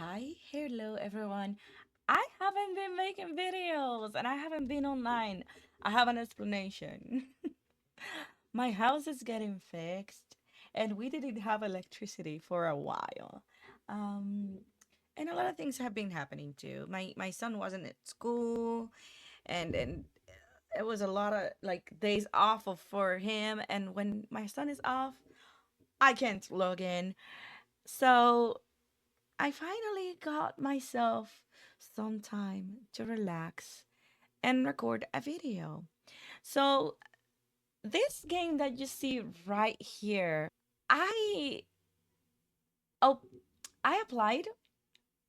Hi, hello everyone. I haven't been making videos and I haven't been online. I have an explanation. My house is getting fixed and we didn't have electricity for a while. Um, and a lot of things have been happening too. My son wasn't at school and it was a lot of like days off for him, and when my son is off, I can't log in. So I finally got myself some time to relax and record a video. So, this game that you see right here, I oh I applied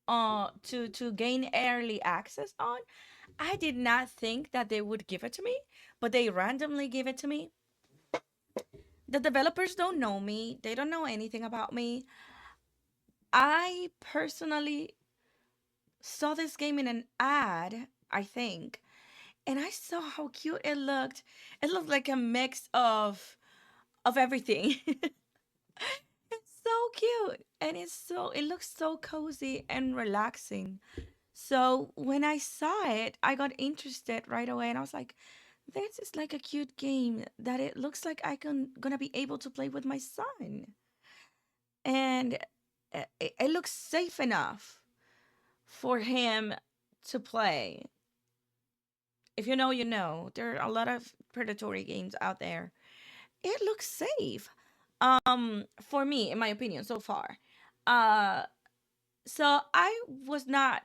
to gain early access on. I did not think that they would give it to me, but they randomly give it to me. The developers don't know me. They don't know anything about me. I personally saw this game in an ad, I think, and I saw how cute it looked. It looked like a mix of everything. It's so cute, and it looks so cozy and relaxing. So when I saw it, I got interested right away, and I was like, "This is like a cute game that it looks like I can gonna be able to play with my son, and it looks safe enough for him to play." If you know, you know. There are a lot of predatory games out there. It looks safe. For me, in my opinion, so far. Uh, so I was not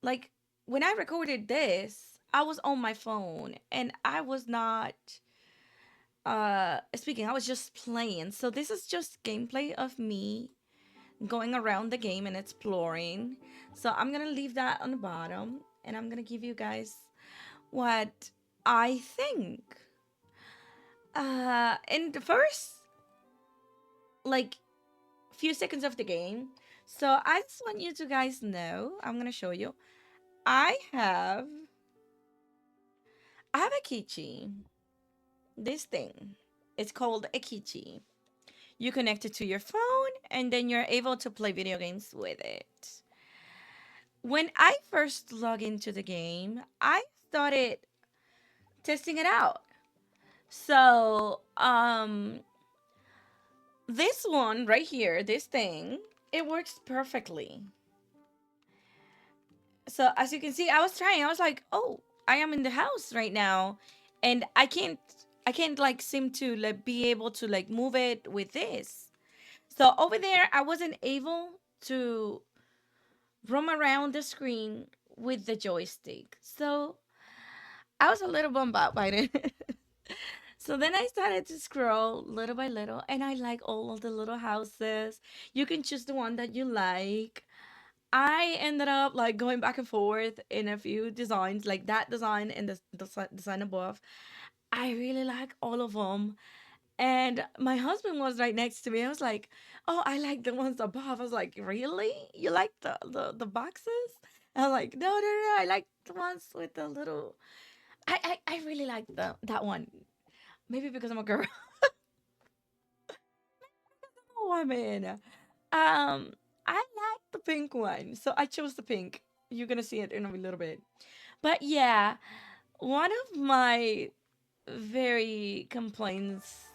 like when I recorded this, I was on my phone and I was not speaking. I was just playing. So this is just gameplay of me going around the game and exploring. So I'm gonna leave that on the bottom and I'm gonna give you guys what I think. In the first like few seconds of the game, so I just want you to guys know, I'm gonna show you. I have I have a keychain. This thing. It's called a keychain. You connect it to your phone and then you're able to play video games with it. When I first log into the game, I started testing it out. So, this one right here, this thing, it works perfectly. So as you can see, I was trying. I was like, "Oh, I am in the house right now, and I can't like seem to like be able to like move it with this." So over there, I wasn't able to roam around the screen with the joystick. So I was a little bummed out by it. So then I started to scroll little by little, and I like all of the little houses. You can choose the one that you like. I ended up like going back and forth in a few designs, like that design and the design above. I really like all of them. And my husband was right next to me. I was like, "Oh, I like the ones above." I was like, "Really? You like the boxes?" I was like, "No, no, no. I like the ones with the little. I really like that one. Maybe because I'm a girl, I'm a woman. I like the pink one, so I chose the pink. You're gonna see it in a little bit. But yeah, one of my very complaints,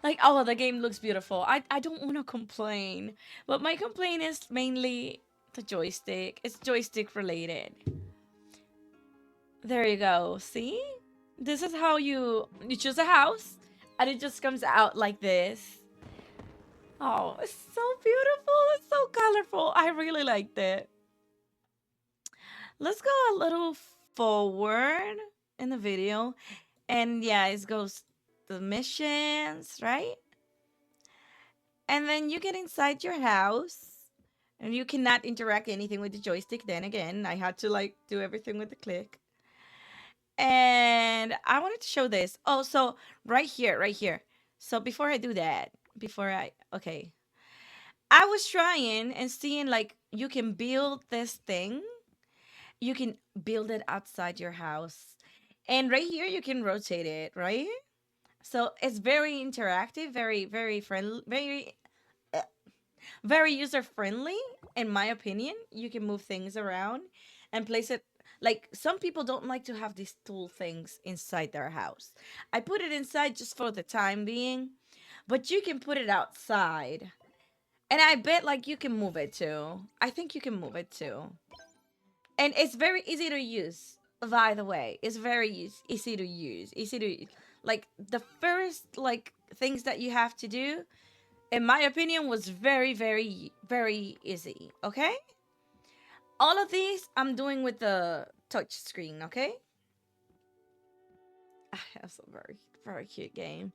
like, oh, the game looks beautiful. I don't want to complain, but my complaint is mainly the joystick. It's joystick related. There you go. See? This is how you choose a house, and it just comes out like this. Oh, it's so beautiful. It's so colorful. I really liked it. Let's go a little forward in the video. And yeah, it goes the missions, right? And then you get inside your house and you cannot interact anything with the joystick. Then again, I had to like do everything with the click. And I wanted to show this. Oh, so right here, right here. So before I do that, okay, I was trying and seeing like you can build this thing. You can build it outside your house. And right here, you can rotate it, right? So it's very interactive, very, very friendly, very. very user friendly, in my opinion. You can move things around and place it. Like some people don't like to have these tool things inside their house. I put it inside just for the time being, but you can put it outside. And I bet like you can move it too. I think you can move it too. And it's very easy to use, by the way. It's very easy to use. Easy to like the first like things that you have to do, in my opinion, was very, very, very easy. Okay? All of these I'm doing with the touch screen, okay? That's a very, very cute game.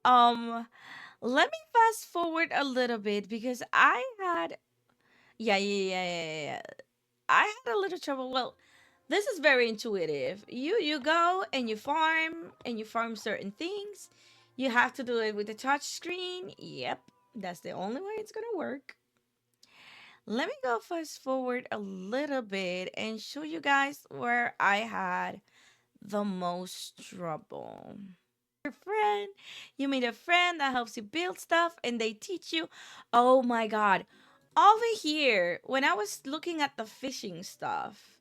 Um, Let me fast forward a little bit because I had yeah. I had a little trouble. Well, this is very intuitive. You go and you farm certain things. You have to do it with the touch screen. Yep, that's the only way it's gonna work. Let me go fast forward a little bit and show you guys where I had the most trouble. Your friend, you meet a friend that helps you build stuff and they teach you. Oh my god. Over here, when I was looking at the fishing stuff,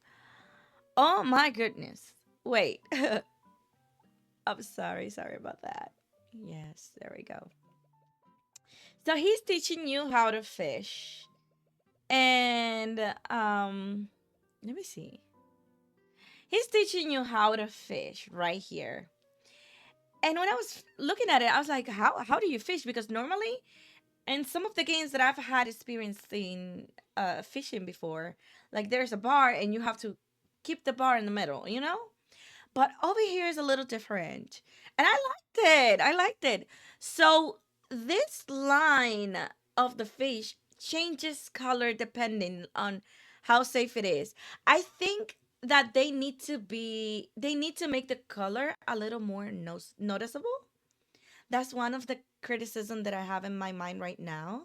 oh my goodness. Wait. I'm sorry about that. Yes, there we go. So he's teaching you how to fish. And let me see. He's teaching you how to fish right here. And when I was looking at it, I was like, how do you fish? Because normally in some of the games that I've had experience in fishing before, like there's a bar and you have to keep the bar in the middle, you know? But over here is a little different. And I liked it. I liked it. So this line of the fish changes color depending on how safe it is. I think that they need to make the color a little more noticeable. That's one of the criticism that I have in my mind right now.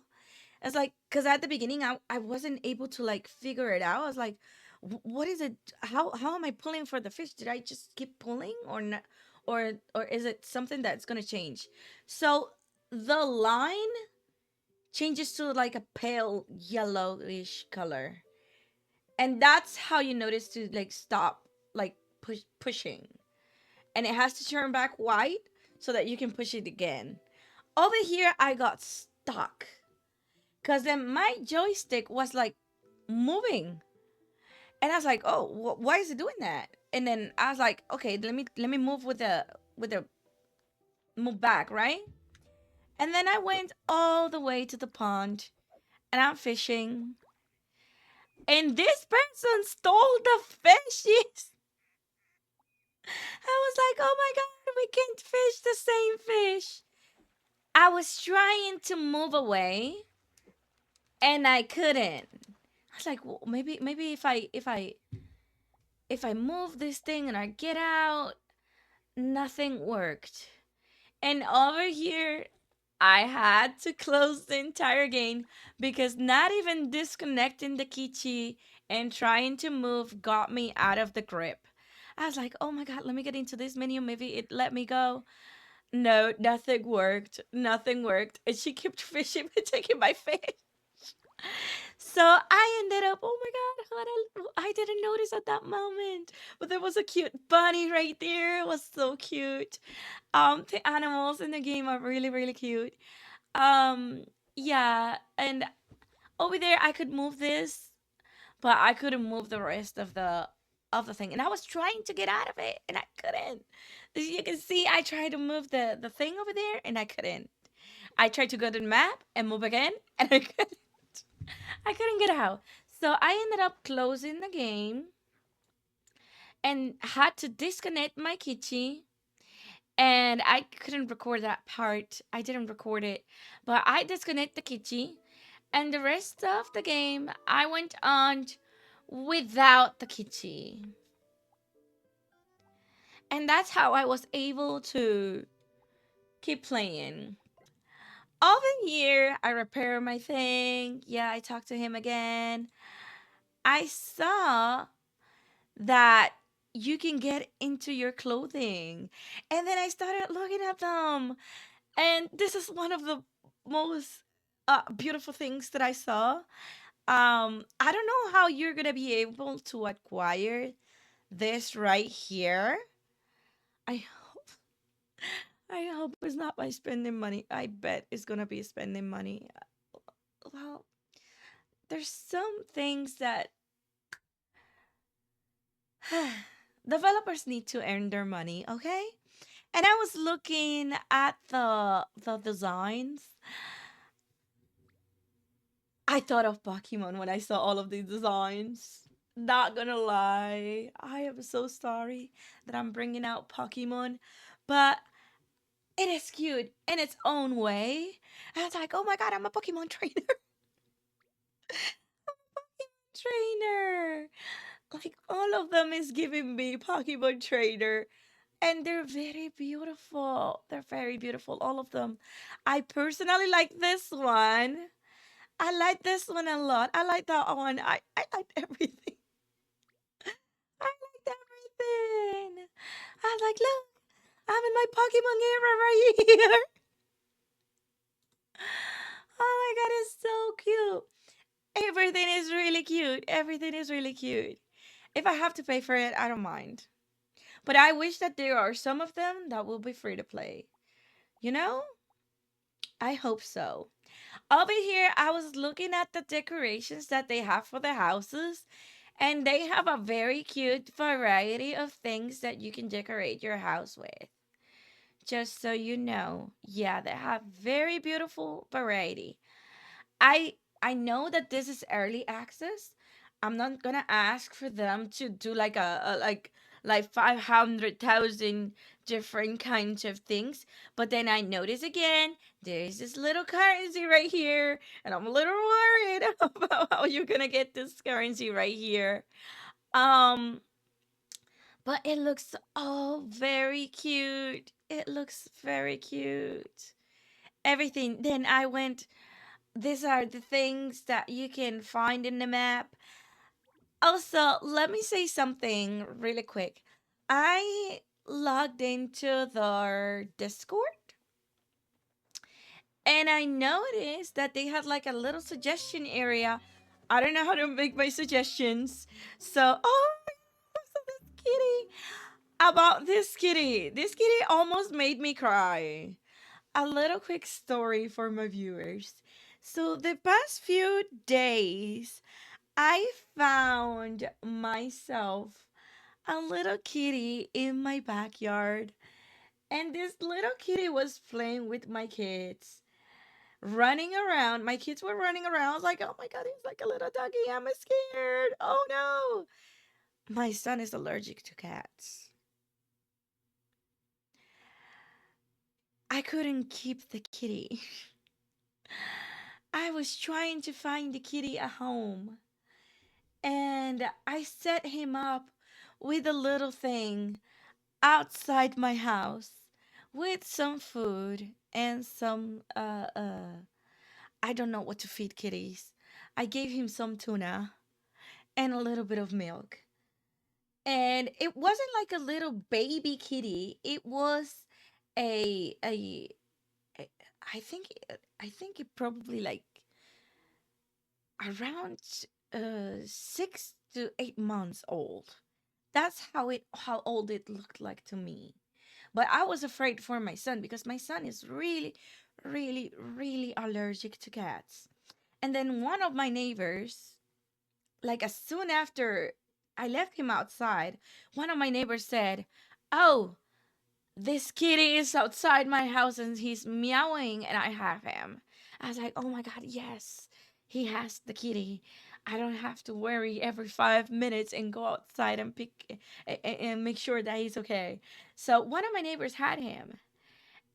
It's like, because at the beginning, I wasn't able to like figure it out. I was like, what is it? How am I pulling for the fish? Did I just keep pulling or not? Or is it something that's gonna change? So the line changes to like a pale yellowish color, and that's how you notice to like stop like pushing, and it has to turn back white so that you can push it again. Over here, I got stuck because then my joystick was like moving, and I was like, "Oh, why is it doing that?" And then I was like, "Okay, let me move with the move back, right?" And then I went all the way to the pond, and I'm fishing, and this person stole the fishes. I was like, "Oh my god, we can't fish the same fish." I was trying to move away, and I couldn't. I was like, well, maybe if I move this thing and I get out, nothing worked. And over here, I had to close the entire game because not even disconnecting the keychain and trying to move got me out of the grip. I was like, oh my god, let me get into this menu. Maybe it let me go. No, nothing worked. Nothing worked. And she kept fishing and taking my fish. So I ended up, oh my god, I didn't notice at that moment. But there was a cute bunny right there. It was so cute. The animals in the game are really, really cute. Um, yeah, and over there I could move this, but I couldn't move the rest of the thing. And I was trying to get out of it and I couldn't. As you can see, I tried to move the thing over there and I couldn't. I tried to go to the map and move again and I couldn't. I couldn't get out. So I ended up closing the game and had to disconnect my kitchen, and I couldn't record that part. I didn't record it, but I disconnect the kitchen, and the rest of the game I went on without the kitchen, and that's how I was able to keep playing. Over here, I repair my thing. Yeah, I talked to him again. I saw that you can get into your clothing, and then I started looking at them, and this is one of the most beautiful things that I saw. I don't know how you're gonna be able to acquire this right here. I hope I hope it's not by spending money. I bet it's gonna be spending money. Well, there's some things that developers need to earn their money, okay? And I was looking at the designs. I thought of Pokemon when I saw all of these designs. Not gonna lie, I am so sorry that I'm bringing out Pokemon, but it is cute in its own way. And it's like, oh my god, I'm a Pokemon trainer. Trainer. Like all of them is giving me Pokemon trainer. And they're very beautiful. They're very beautiful, all of them. I personally like this one. I like this one a lot. I like that one. I like everything. I liked everything. I was like, look, I'm in my Pokemon era right here. Oh my god, it's so cute. Everything is really cute. Everything is really cute. If I have to pay for it, I don't mind. But I wish that there are some of them that will be free to play. You know? I hope so. Over here, I was looking at the decorations that they have for the houses, and they have a very cute variety of things that you can decorate your house with. Just so you know. Yeah, they have very beautiful variety. I I know that this is early access. I'm not gonna ask for them to do like like 500,000 different kinds of things. But then I notice again, there's this little currency right here, and I'm a little worried about how you're gonna get this currency right here. Um, but it looks all very cute. It looks very cute. Everything. Then I went, these are the things that you can find in the map. Also, let me say something really quick. I logged into their Discord and I noticed that they had like a little suggestion area. I don't know how to make my suggestions. So, oh, so this kitty. About this kitty. This kitty almost made me cry. A little quick story for my viewers. So, the past few days, I found myself a little kitty in my backyard, and this little kitty was playing with my kids, running around. My kids were running around. I was like, oh my god, he's like a little doggy. I'm scared. Oh no. My son is allergic to cats. I couldn't keep the kitty. I was trying to find the kitty a home, and I set him up with a little thing outside my house with some food and some I don't know what to feed kitties. I gave him some tuna and a little bit of milk. And it wasn't like a little baby kitty. It was a I think it probably like around 6 to 8 months old. That's how old it looked like to me. But I was afraid for my son because my son is really, really, really allergic to cats. And then one of my neighbors, like as soon after I left him outside, one of my neighbors said, "Oh, this kitty is outside my house and he's meowing and I have him." I was like, oh my God, yes, he has the kitty. I don't have to worry every 5 minutes and go outside and and make sure that he's okay. So one of my neighbors had him.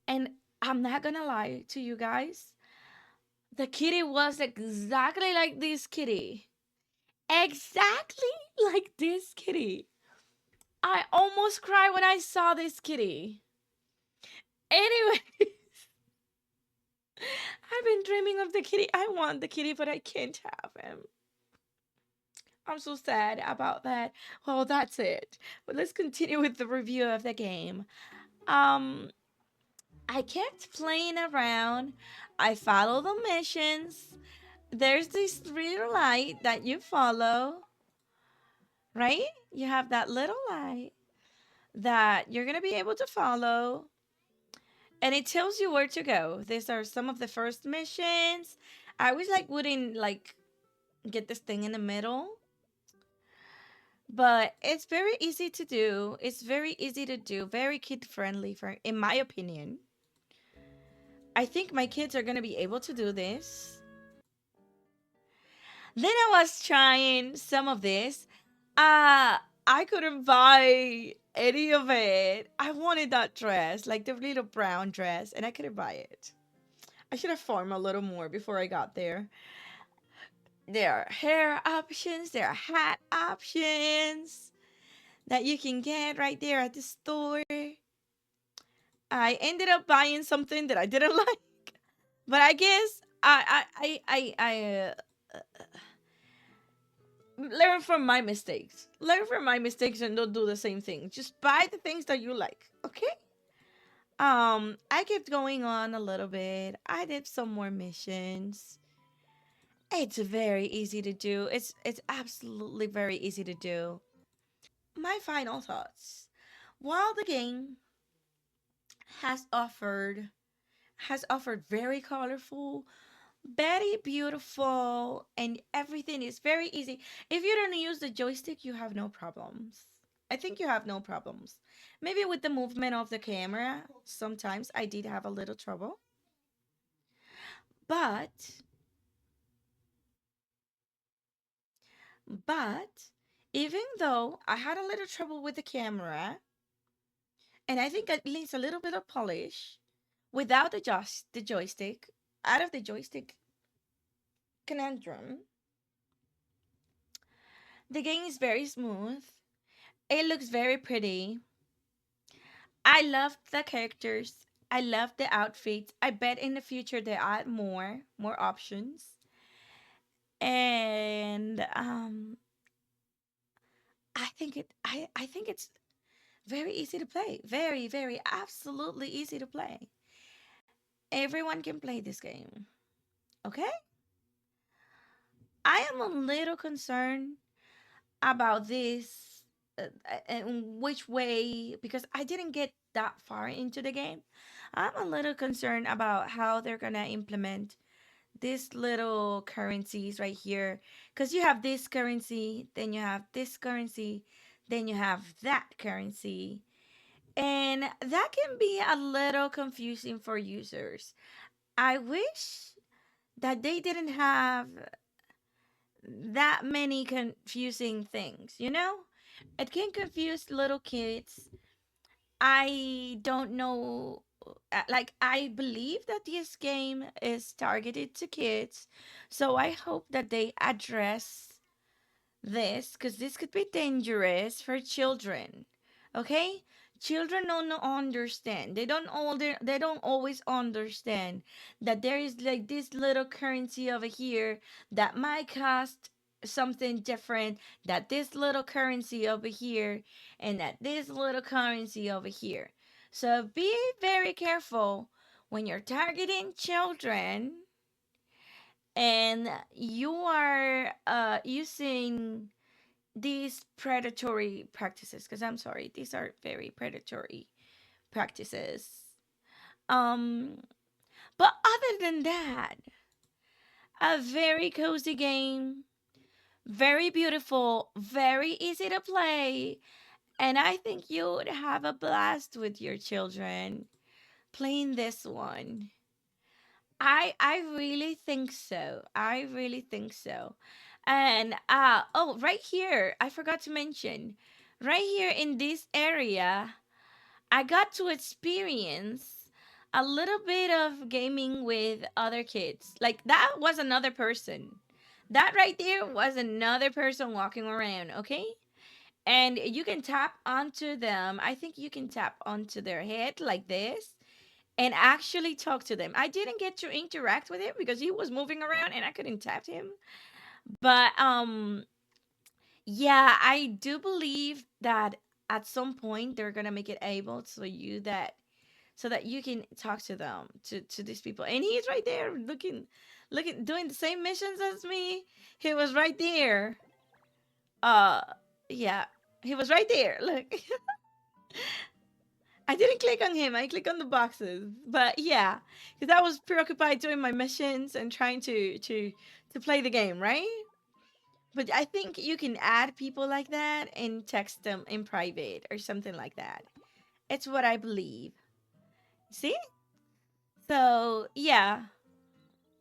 And I'm not gonna lie to you guys, the kitty was exactly like this kitty. Exactly like this kitty. I almost cried when I saw this kitty. Anyway, I've been dreaming of the kitty. I want the kitty, but I can't have him. I'm so sad about that. Well, that's it. But let's continue with the review of the game. Um, I kept playing around. I follow the missions. There's this little light that you follow, right? You have that little light that you're going to be able to follow, and it tells you where to go. These are some of the first missions. I wish like wouldn't like get this thing in the middle, but it's very easy to do. It's very easy to do, very kid friendly for in my opinion. I think my kids are going to be able to do this. Then I was trying some of this. I couldn't buy any of it. I wanted that dress, like the little brown dress, and I couldn't buy it. I should have farmed a little more before I got there. There are hair options, there are hat options that you can get right there at the store. I ended up buying something that I didn't like, but I guess learn from my mistakes. Learn from my mistakes and don't do the same thing. Just buy the things that you like, okay? I kept going on a little bit. I did some more missions. It's very easy to do. It's absolutely very easy to do. My final thoughts. While the game has offered very colorful, very beautiful, and everything is very easy. If you don't use the joystick, you have no problems. I think you have no problems. Maybe with the movement of the camera, sometimes I did have a little trouble. But, but, even though I had a little trouble with the camera, and I think it needs a little bit of polish, without the joystick, out of the joystick conundrum, the game is very smooth. It looks very pretty. I love the characters. I love the outfits. I bet in the future they add more options. And I think it's very easy to play. Very, very absolutely easy to play. Everyone can play this game. Okay? I am a little concerned about this and which way because I didn't get that far into the game. I'm a little concerned about how they're gonna implement these little currencies right here because you have this currency, then you have this currency, then you have that currency, and that can be a little confusing for users. I wish that they didn't have that many confusing things, you know? It can confuse little kids. I don't know. Like, I believe that this game is targeted to kids. So I hope that they address this because this could be dangerous for children. Okay? Children don't understand. They don't always understand that there is like this little currency over here that might cost something different, that this little currency over here and that this little currency over here. So be very careful when you're targeting children and you are using these predatory practices because I'm sorry, these are very predatory practices. Um, but other than that, a very cozy game, very beautiful, very easy to play, and I think you would have a blast with your children playing this one. I really think so. I really think so. And oh, right here, I forgot to mention. Right here in this area, I got to experience a little bit of gaming with other kids. Like that was another person. That right there was another person walking around, okay? And you can tap onto them. I think you can tap onto their head like this and actually talk to them. I didn't get to interact with him because he was moving around and I couldn't tap him. But yeah, I do believe that at some point they're gonna make it able so you that so that you can talk to them, to these people. And he's right there looking, doing the same missions as me. He was right there. Uh, yeah, he was right there. Look, I didn't click on him. I clicked on the boxes. But yeah, because I was preoccupied doing my missions and trying to play the game, right? But I think you can add people like that and text them in private or something like that. It's what I believe. See? So yeah,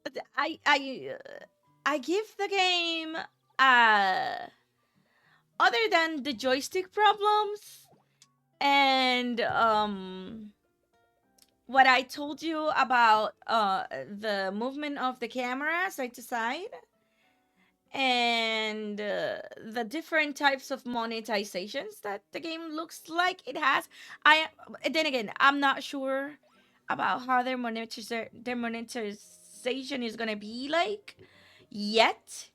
but I give the game other than the joystick problems and what I told you about the movement of the camera side to side and the different types of monetizations that the game looks like it has. I then again, I'm not sure about how their monetization is gonna be like yet.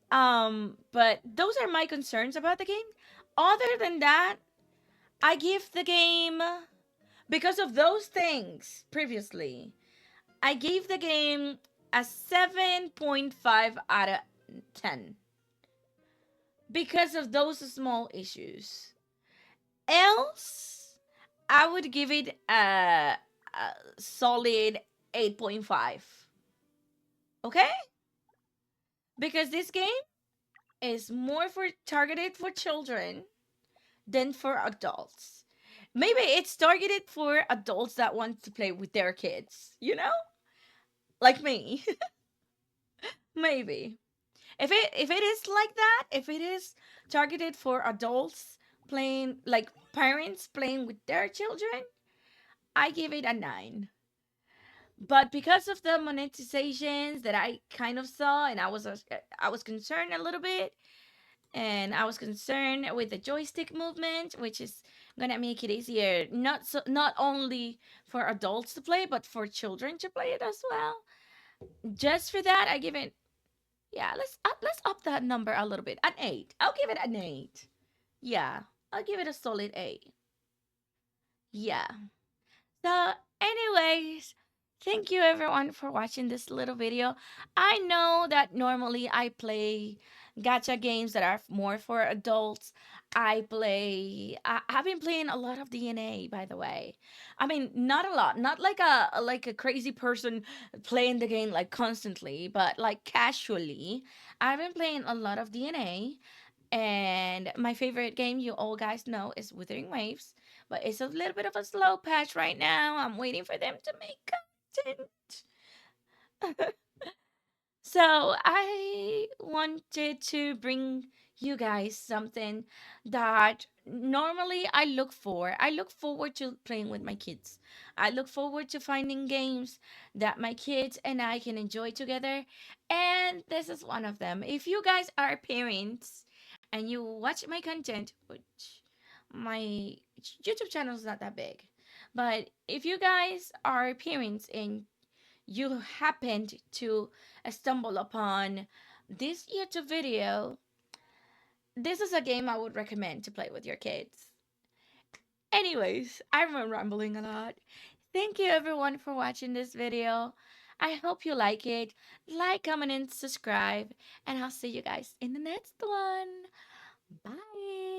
But those are my concerns about the game. Other than that, I give the game, because of those things previously, I gave the game a 7.5 out of 10 because of those small issues. Else, I would give it a solid 8.5. Okay? Because this game is more for targeted for children than for adults. Maybe it's targeted for adults that want to play with their kids, like me. Maybe. If it is like that, if it is targeted for adults playing, like parents playing with their children, I give it a 9. But because of the monetizations that I kind of saw, and I was concerned a little bit, and I was concerned with the joystick movement, which is gonna make it easier, not only for adults to play, but for children to play it as well. Just for that, I give it, yeah. Let's up that number a little bit. An 8. I'll give it an 8. Yeah, I'll give it a solid 8. Yeah. So, anyways, thank you everyone for watching this little video. I know that normally I play gacha games that are more for adults. I've been playing a lot of DNA, by the way. I mean, not a lot, not like a crazy person playing the game like constantly, but like casually. I've been playing a lot of DNA, and my favorite game, you all guys know, is Wuthering Waves. But it's a little bit of a slow patch right now. I'm waiting for them to make content. So I wanted to bring you guys something that normally I look for. I look forward to playing with my kids. I look forward to finding games that my kids and I can enjoy together. And this is one of them. If you guys are parents and you watch my content, which my YouTube channel is not that big, but if you guys are parents and you happened to stumble upon this YouTube video, this is a game I would recommend to play with your kids. Anyways, I'm rambling a lot. Thank you everyone for watching this video. I hope you like it. Like, comment, and subscribe. And I'll see you guys in the next one. Bye.